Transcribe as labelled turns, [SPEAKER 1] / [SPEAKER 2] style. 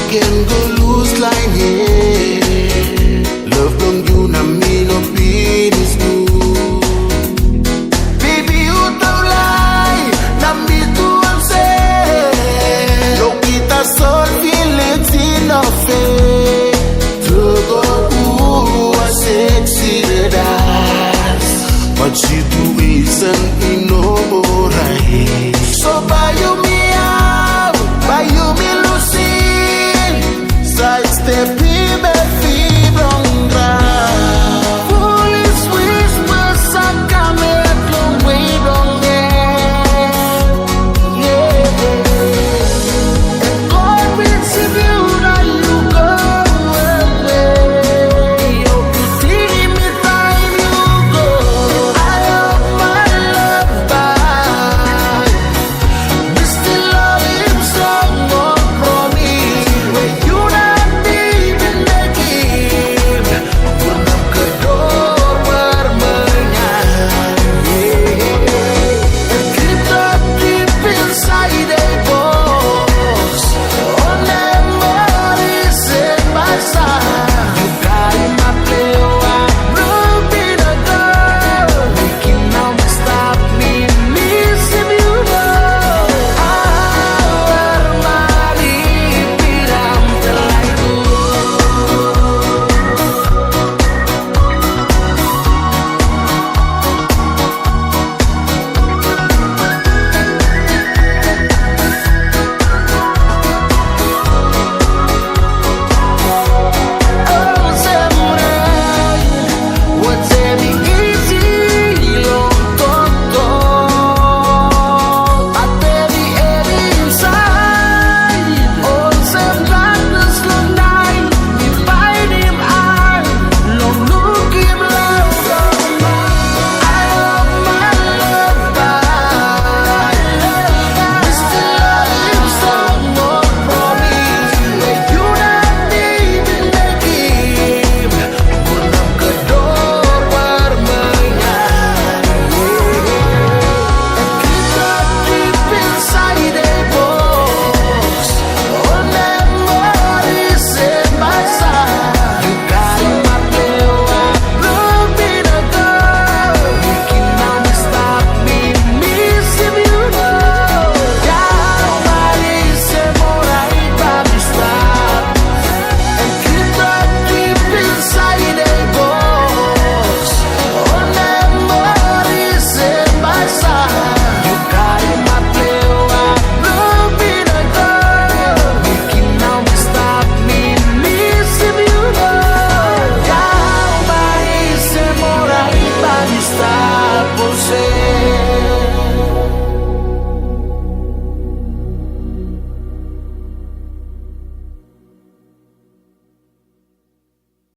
[SPEAKER 1] Can go loose like here. Love don't you na me no penis you. Baby you don't lie, na me do I'm say. No kita soul feelings in no face. Trogo a sexy dance, but she do isn't in no right. So by you